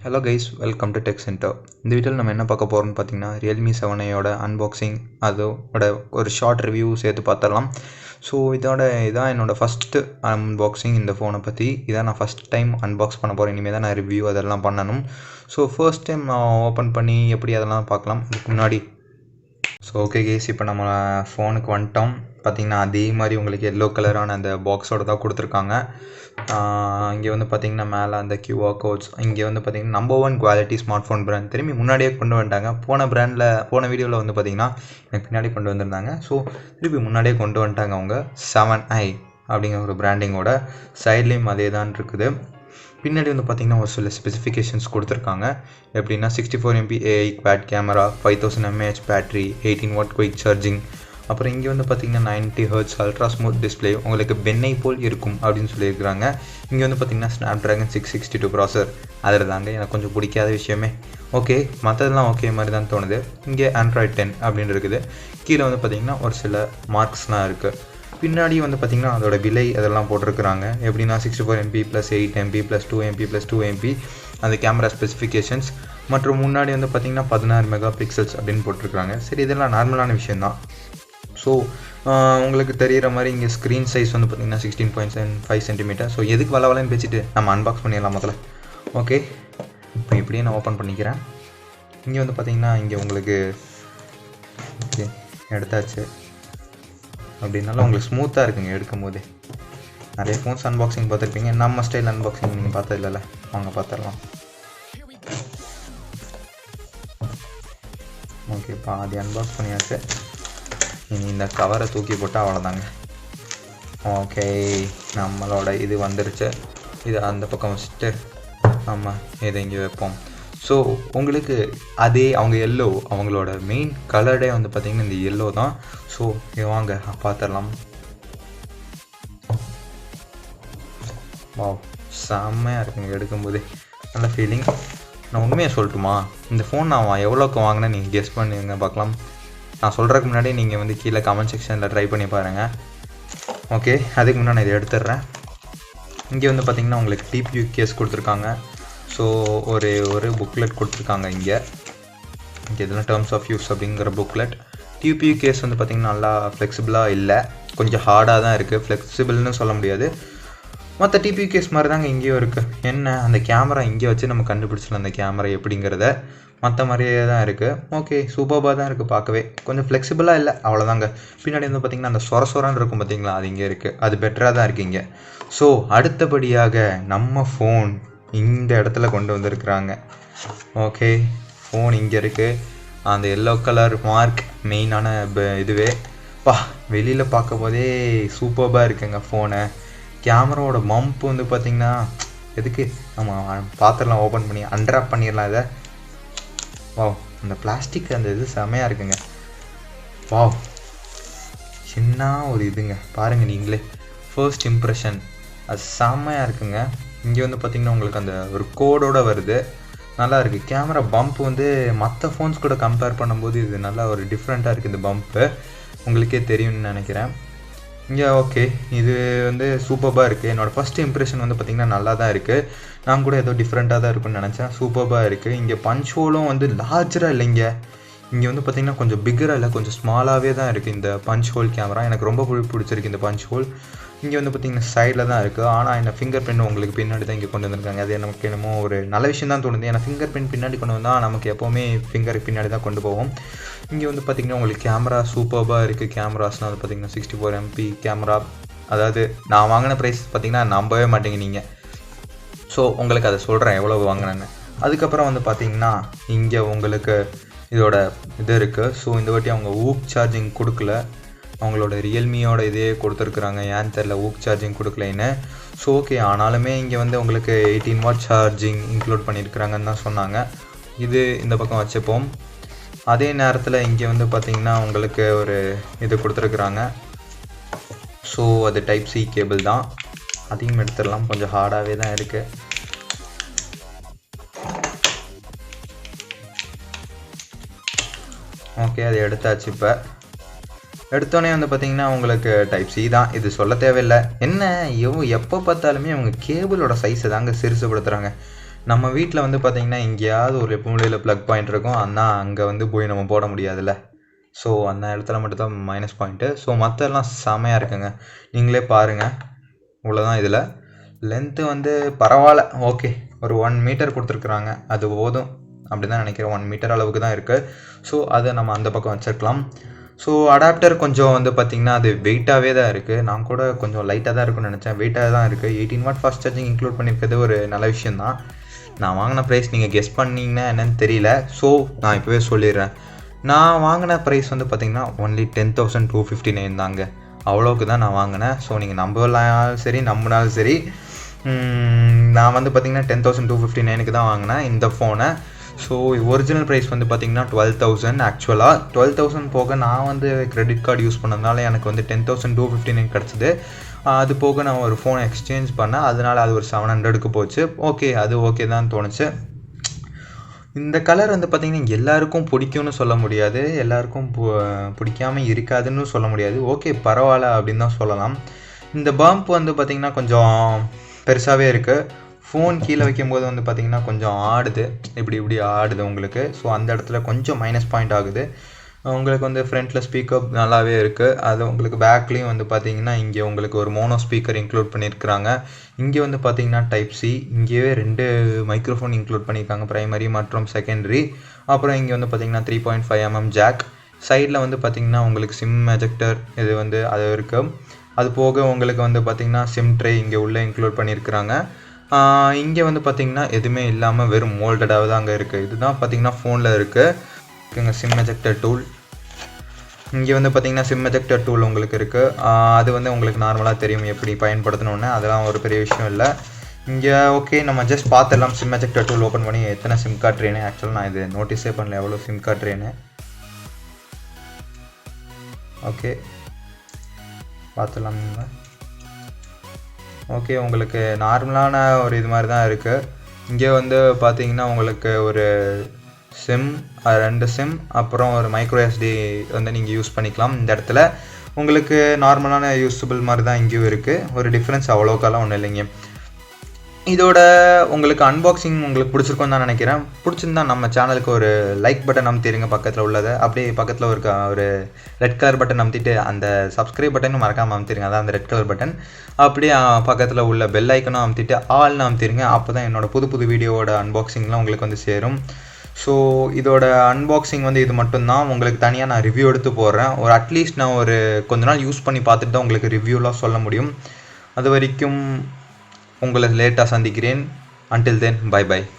Hello guys, welcome to Tech Center. இந்த வீடியோவில் நம்ம என்ன பார்க்க போகிறோம்னு பார்த்தீங்கன்னா Realme 7யோட அன்பாக்சிங் அதோட ஒரு ஷார்ட் ரிவ்யூ சேர்த்து பார்த்தரலாம். ஸோ இதான் என்னோட ஃபஸ்ட்டு அன்பாக்சிங் இந்த ஃபோனை பற்றி. இதான் நான் ஃபஸ்ட் டைம் அன்பாக்ஸ் பண்ண போகிறேன். இனிமேல் தான் நான் ரிவ்யூ அதெல்லாம் பண்ணணும். ஸோ ஃபர்ஸ்ட் டைம் நான் ஓப்பன் பண்ணி எப்படி அதெல்லாம் பார்க்கலாம். இதுக்கு முன்னாடி ஓகே கேஸ், இப்போ நம்ம ஃபோனுக்கு வந்துட்டோம். பார்த்திங்கன்னா அதே மாதிரி உங்களுக்கு எல்லோ கலரான அந்த பாக்ஸோடு தான் கொடுத்துருக்காங்க. இங்கே வந்து பார்த்திங்கன்னா மேலே அந்த QR கோட்ஸ், இங்கே வந்து பார்த்திங்கன்னா number 1 quality smart phone brand திரும்பி முன்னாடியே கொண்டு வந்துட்டாங்க. போன வீடியோவில் வந்து பார்த்திங்கன்னா எனக்கு பின்னாடி கொண்டு வந்திருந்தாங்க. ஸோ திருப்பி முன்னாடியே கொண்டு வந்துட்டாங்க அவங்க. 7i அப்படிங்கிற ஒரு பிராண்டிங்கோட சைட்லேயும் அதே தான் இருக்குது. பின்னாடி வந்து பார்த்திங்கன்னா ஒரு சில ஸ்பெசிஃபிகேஷன்ஸ் கொடுத்துருக்காங்க. எப்படின்னா 64 MP AI quad camera, 5000 mAh battery, 18 watt quick charging. அப்புறம் இங்கே வந்து பார்த்திங்கன்னா 90 Hz அல்ட்ரா ஸ்மூத் டிஸ்பிளே, உங்களுக்கு பெண்ணை போல் இருக்கும் அப்படின்னு சொல்லியிருக்கிறாங்க. இங்கே வந்து பார்த்திங்கன்னா ஸ்னாப்ட்ராகன் 662 ப்ராசர். அதில் தாங்க எனக்கு கொஞ்சம் பிடிக்காத விஷயமே. ஓகே, மற்றதெல்லாம் ஓகே மாதிரி தான் தோணுது. இங்கே Android 10 அப்படின்னு இருக்குது. கீழே வந்து பார்த்திங்கன்னா ஒரு சில மார்க்ஸ்லாம் இருக்குது. பின்னாடி வந்து பார்த்திங்கன்னா அதோட விலை அதெல்லாம் போட்டிருக்கிறாங்க. எப்படின்னா 64 MP + 8 MP + 2 MP + 2 MP அந்த கேமரா ஸ்பெசிஃபிகேஷன்ஸ். மற்றும் முன்னாடி வந்து பார்த்திங்கன்னா 16 மெகாபிக்சல்ஸ் அப்படின்னு போட்டிருக்காங்க. சரி, இதெல்லாம் நார்மலான விஷயந்தான். ஸோ உங்களுக்கு தெரிகிற மாதிரி இங்கே ஸ்க்ரீன் சைஸ் வந்து பார்த்திங்கன்னா 16.75 சென்டிமீட்டர். ஸோ எதுக்கு வளவலன்னு பேசிட்டு நம்ம அன்பாக்ஸ் பண்ணிடலாம் முதல்ல. ஓகே, இப்போ இப்படியே நான் ஓப்பன் பண்ணிக்கிறேன். இங்கே வந்து பார்த்திங்கன்னா இங்கே உங்களுக்கு ஓகே எடுத்தாச்சு. அப்படின்னாலும் உங்களுக்கு ஸ்மூத்தாக இருக்குங்க எடுக்கும் போதே. நிறைய ஃபோன்ஸ் அன்பாக்சிங் பார்த்துருப்பீங்க, நம்ம ஸ்டைல் அன்பாக்சிங் நீங்கள் பார்த்தது இல்லைல்ல. வாங்க பார்த்துடலாம். ஓகே, பாதி அன்பாக்ஸ் பண்ணியாச்சு. இனி இந்த கவரை தூக்கி போட்டால் அவ்வளோதாங்க. ஓகே, நம்மளோட இது வந்துருச்சு. இது அந்த பக்கம் வச்சுட்டு ஆமாம் இதை இங்கே வைப்போம். ஸோ உங்களுக்கு அதே அவங்க எல்லோ, அவங்களோட மெயின் கலர்டே வந்து பார்த்திங்கன்னா இந்த எல்லோ தான். ஸோ வாங்க பார்த்துடலாம். வாவ், செம்மையாக இருக்குங்க எடுக்கும்போதே, நல்ல ஃபீலிங். நான் உண்மையாக சொல்லட்டுமா, இந்த ஃபோன் நான் எவ்வளோக்கு வாங்கினேன் நீங்கள் கெஸ் பண்ணுங்க பார்க்கலாம். நான் சொல்கிறதுக்கு முன்னாடி நீங்கள் வந்து கீழே கமெண்ட் செக்ஷனில் ட்ரை பண்ணி பாருங்கள். ஓகே, அதுக்கு முன்னாடி நான் இதை எடுத்துடுறேன். இங்கே வந்து பார்த்திங்கன்னா உங்களுக்கு டிபியூ கேஸ் கொடுத்துருக்காங்க. ஸோ ஒரு புக்லெட் கொடுத்துருக்காங்க. இங்கே இதெல்லாம் டேர்ம்ஸ் ஆஃப் யூஸ் அப்படிங்கிற புக்லெட். டிபியூ கேஸ் வந்து பார்த்திங்கன்னா நல்லா ஃப்ளெக்சிபிளாக இல்லை, கொஞ்சம் ஹார்டாக தான் இருக்குது. ஃப்ளெக்சிபிள்னு சொல்ல முடியாது. மற்ற டிபியூ கேஸ் மாதிரி தாங்க இங்கேயும் இருக்குது. என்ன, அந்த கேமரா இங்கே வச்சு நம்ம கண்டுபிடிச்சலாம் அந்த கேமரா எப்படிங்கிறத. மற்ற மாதிரியே தான் இருக்குது. ஓகே, சூப்பராக தான் இருக்குது பார்க்கவே. கொஞ்சம் ஃப்ளெக்சிபிளாக இல்லை, அவ்வளோதாங்க. பின்னாடி வந்து பார்த்திங்கன்னா அந்த சொரன்னு இருக்கும் பார்த்திங்களா, அது இங்கே இருக்குது. அது பெட்டராக தான் இருக்குது இங்கே. ஸோ அடுத்தபடியாக நம்ம ஃபோன் இந்த இடத்துல கொண்டு வந்திருக்கிறாங்க. ஓகே, ஃபோன் இங்கே இருக்குது. அந்த எல்லோ கலர் மார்க் மெயினான இதுவே வெளியில் பார்க்க போதே சூப்பராக இருக்குங்க ஃபோனை. கேமராவோட மம்ப் வந்து பார்த்திங்கன்னா எதுக்கு நம்ம பாத்திரலாம் ஓப்பன் பண்ணி அன்ராப் பண்ணிடலாம் இதை. வாவ், அந்த பிளாஸ்டிக் அந்த இது செமையாக இருக்குங்க. வாவ், சின்ன ஒரு இதுங்க பாருங்கள் நீங்களே. ஃபர்ஸ்ட் இம்ப்ரெஷன் அது செம்மையாக இருக்குங்க. இங்கே வந்து பார்த்திங்கன்னா உங்களுக்கு அந்த ஒரு கோடோடு வருது, நல்லா இருக்குது. கேமரா பம்ப் வந்து மற்ற ஃபோன்ஸ் கூட கம்பேர் பண்ணும்போது இது நல்லா ஒரு டிஃப்ரெண்ட்டாக இருக்குது. இந்த பம்ப்பு உங்களுக்கே தெரியும்னு நினைக்கிறேன். இங்கே ஓகே, இது வந்து சூப்பராக இருக்குது. என்னோடய ஃபஸ்ட் இம்ப்ரெஷன் வந்து பார்த்திங்கன்னா நல்லா தான் இருக்குது. நான் கூட ஏதோ டிஃப்ரெண்ட்டாக தான் இருக்குன்னு நினச்சேன். சூப்பராக இருக்குது. இங்கே பஞ்ச் ஹோலும் வந்து லார்ஜராக இல்லைங்க. இங்கே வந்து பார்த்திங்கன்னா கொஞ்சம் பிக்கராக இல்லை, கொஞ்சம் ஸ்மாலாகவே தான் இருக்குது இந்த பஞ்ச் ஹோல் கேமரா. எனக்கு ரொம்ப பிடிச்சிருக்கு இந்த பஞ்ச் ஹோல். இங்கே வந்து பார்த்திங்கன்னா சைடில் தான் இருக்குது. ஆனால் இந்த ஃபிங்கர் பிரிண்ட் உங்களுக்கு பின்னாடி தான் இங்கே கொண்டு வந்திருக்காங்க. அது நமக்கு என்னமோ ஒரு நல்ல விஷயம் தான் தோணுது. ஏன்னா ஃபிங்கர் பிரிண்ட் பின்னாடி கொண்டு வந்தால் நமக்கு எப்போவுமே ஃபிங்கருக்கு பின்னாடி தான் கொண்டு போவோம். இங்கே வந்து பார்த்திங்கன்னா உங்களுக்கு கேமரா சூப்பராக இருக்குது. கேமராஸ்னால் அது பார்த்திங்கன்னா 64 MP கேமரா. அதாவது நான் வாங்கின ப்ரைஸ் பார்த்திங்கன்னா நம்பவே மாட்டேங்க நீங்கள். ஸோ உங்களுக்கு அதை சொல்கிறேன் எவ்வளோ வாங்கினேன்னு. அதுக்கப்புறம் வந்து பார்த்திங்கன்னா இங்கே உங்களுக்கு இதோட இது இருக்குது. ஸோ இந்த வாட்டி அவங்க ஊக் சார்ஜிங் கொடுக்கல, அவங்களோட ரியல்மியோட இதே கொடுத்துருக்குறாங்க. ஏன்னு தெரில ஊக் சார்ஜிங் கொடுக்கலைன்னு. ஸோ ஓகே, ஆனாலுமே இங்கே வந்து உங்களுக்கு 18 watt சார்ஜிங் இன்க்ளூட் பண்ணியிருக்கிறாங்கன்னு தான் சொன்னாங்க. இது இந்த பக்கம் வச்சுப்போம். அதே நேரத்தில் இங்கே வந்து பார்த்திங்கன்னா உங்களுக்கு ஒரு இது கொடுத்துருக்குறாங்க. ஸோ அது டைப் C கேபிள் தான், அதையும் எடுத்துடலாம். கொஞ்சம் ஹார்டாகவே தான் இருக்குது. ஓகே, அதை எடுத்தாச்சு. இப்போ எடுத்தோடனே வந்து பார்த்திங்கன்னா உங்களுக்கு டைப் C தான், இது சொல்ல தேவையில்லை. என்ன எப்போ பார்த்தாலுமே அவங்க கேபிளோட சைஸை தாங்க சிறுசுப்படுத்துகிறாங்க. நம்ம வீட்டில் வந்து பார்த்திங்கன்னா எங்கேயாவது ஒரு மூலையில் ப்ளக் பாயிண்ட் இருக்கும், ஆனால் அங்கே வந்து போய் நம்ம போட முடியாதுல்ல. ஸோ அந்த இடத்துல மட்டும்தான் மைனஸ் பாயிண்ட்டு. ஸோ மற்றெல்லாம் செமையாக இருக்குங்க, நீங்களே பாருங்கள். இவ்வளோதான். இதில் லென்த்து வந்து பரவாயில்ல, ஓகே. ஒரு 1 மீட்டர் கொடுத்துருக்குறாங்க, அது போதும் அப்படி தான் நினைக்கிறேன். 1 மீட்டர் அளவுக்கு தான் இருக்குது. ஸோ அதை நம்ம அந்த பக்கம் வச்சுருக்கலாம். ஸோ அடாப்டர் கொஞ்சம் வந்து பார்த்திங்கன்னா அது வெயிட்டாகவே தான் இருக்குது. நான் கூட கொஞ்சம் லைட்டாக தான் இருக்குன்னு நினச்சேன், வெயிட்டாக தான் இருக்குது. 18 வாட் ஃபாஸ்ட் சார்ஜிங் இன்க்ளூட் பண்ணியிருக்கிறது ஒரு நல்ல விஷயந்தான். நான் வாங்கின ப்ரைஸ் நீங்கள் கெஸ் பண்ணிங்கன்னா என்னன்னு தெரியல. ஸோ நான் இப்போவே சொல்லிடுறேன். நான் வாங்கின ப்ரைஸ் வந்து பார்த்திங்கன்னா ஒன்லி 10,259 தாங்க. அவ்வளோக்கு தான் நான் வாங்கினேன். ஸோ நீங்கள் நம்பலாலும் சரி நம்பினாலும் சரி, நான் வந்து பார்த்திங்கன்னா 10,259க்கு தான் வாங்கினேன் இந்த ஃபோனை. ஸோ ஒரிஜினல் ப்ரைஸ் வந்து பார்த்திங்கன்னா 12,000. ஆக்சுவலாக 12,000 போக நான் வந்து கிரெடிட் கார்டு யூஸ் பண்ணதுனால எனக்கு வந்து 10,259 கிடச்சிது. அது போக நான் ஒரு ஃபோனை எக்ஸ்சேஞ்ச் பண்ணேன், அதனால் அது ஒரு 700க்கு போச்சு. ஓகே, அது ஓகே தான் தோணுச்சு. இந்த கலர் வந்து பார்த்திங்கன்னா எல்லாருக்கும் பிடிக்கும்னு சொல்ல முடியாது, எல்லாருக்கும் பிடிக்காமல் இருக்காதுன்னு சொல்ல முடியாது. ஓகே, பரவாயில்ல அப்படின்னு தான் சொல்லலாம். இந்த பம்ப் வந்து பார்த்திங்கன்னா கொஞ்சம் பெருசாகவே இருக்குது. ஃபோன் கீழே வைக்கும்போது வந்து பார்த்திங்கன்னா கொஞ்சம் ஆடுது, இப்படி ஆடுது உங்களுக்கு. ஸோ அந்த இடத்துல கொஞ்சம் மைனஸ் பாயிண்ட் ஆகுது. உங்களுக்கு வந்து ஃப்ரண்ட்டில் ஸ்பீக்கர் நல்லாவே இருக்குது. அது உங்களுக்கு பேக்லேயும் வந்து பார்த்திங்கன்னா இங்கே உங்களுக்கு ஒரு மோனோ ஸ்பீக்கர் இன்க்ளூட் பண்ணியிருக்கிறாங்க. இங்கே வந்து பார்த்திங்கன்னா டைப் சி, இங்கேயே 2 மைக்ரோஃபோன் இன்க்ளூட் பண்ணியிருக்காங்க, ப்ரைமரி மற்றும் செகண்டரி. அப்புறம் இங்கே வந்து பார்த்திங்கன்னா 3.5mm ஜாக். சைடில் வந்து பார்த்திங்கன்னா உங்களுக்கு சிம் எஜெக்டர் இது வந்து அது இருக்குது. அது போக உங்களுக்கு வந்து பார்த்திங்கன்னா சிம் ட்ரே இங்கே உள்ளே இன்க்ளூட் பண்ணியிருக்கிறாங்க. இங்கே வந்து பார்த்திங்கன்னா எதுவுமே இல்லாமல் வெறும் மோல்டடாக தான் அங்கே இருக்குது. இதுதான் பார்த்திங்கன்னா ஃபோனில் இருக்குங்க சிம் எஜெக்டர் டூல். இங்கே வந்து பார்த்திங்கன்னா சிம் எஜெக்டர் டூல் உங்களுக்கு இருக்குது. அது வந்து உங்களுக்கு நார்மலாக தெரியும் எப்படி பயன்படுத்தணுன்னு, அதெல்லாம் ஒரு பெரிய விஷயம் இல்லை. இங்கே ஓகே, நம்ம ஜஸ்ட் பார்த்துடலாம். சிம் எஜெக்டர் டூல் ஓப்பன் பண்ணி எத்தனை சிம் கார்டு ட்ரேனு. ஆக்சுவலாக நான் இது நோட்டீஸே பண்ணல எவ்வளோ சிம் கார்டு ட்ரேனு. ஓகே, பார்த்துடலாம். ஓகே, உங்களுக்கு நார்மலான ஒரு இது மாதிரி தான் இருக்குது. இங்கே வந்து பார்த்திங்கன்னா உங்களுக்கு ஒரு சிம், 2 சிம், அப்புறம் ஒரு மைக்ரோ எஸ்டி வந்து நீங்கள் யூஸ் பண்ணிக்கலாம். இந்த இடத்துல உங்களுக்கு நார்மலான யூஸபிள் மாதிரி தான் இங்கேயும் இருக்குது. ஒரு டிஃப்ரென்ஸ் அவ்வளோக்கெல்லாம் ஒன்றும் இல்லைங்க. இதோட உங்களுக்கு அன்பாக்சிங் உங்களுக்கு பிடிச்சிருக்குன்னு தான் நினைக்கிறேன். பிடிச்சிருந்தா நம்ம சேனலுக்கு ஒரு லைக் பட்டன் அமுத்திடுங்க பக்கத்தில் உள்ளதை. அப்படியே பக்கத்தில் ஒரு ரெட் கலர் பட்டன் அமுத்திட்டு அந்த சப்ஸ்கிரைப் பட்டனும் மறக்காமல் அமுத்திடுங்க, அதான் அந்த ரெட் கலர் பட்டன். அப்படியே பக்கத்தில் உள்ள பெல் ஐக்கனும் அமுத்திட்டு ஆல்னு அமுத்திடுங்க. அப்போ தான் என்னோடய புது வீடியோவோட அன்பாக்சிங்லாம் உங்களுக்கு வந்து சேரும். ஸோ இதோட அன்பாக்சிங் வந்து இது மட்டும்தான். உங்களுக்கு தனியாக நான் ரிவ்யூ எடுத்து போடுறேன். ஒரு அட்லீஸ்ட் நான் ஒரு கொஞ்ச நாள் யூஸ் பண்ணி பார்த்துட்டு தான் உங்களுக்கு ரிவ்யூலாம் சொல்ல முடியும். அது வரைக்கும் உங்களை லேட்டாக சந்திக்கிறேன். Until then, bye bye.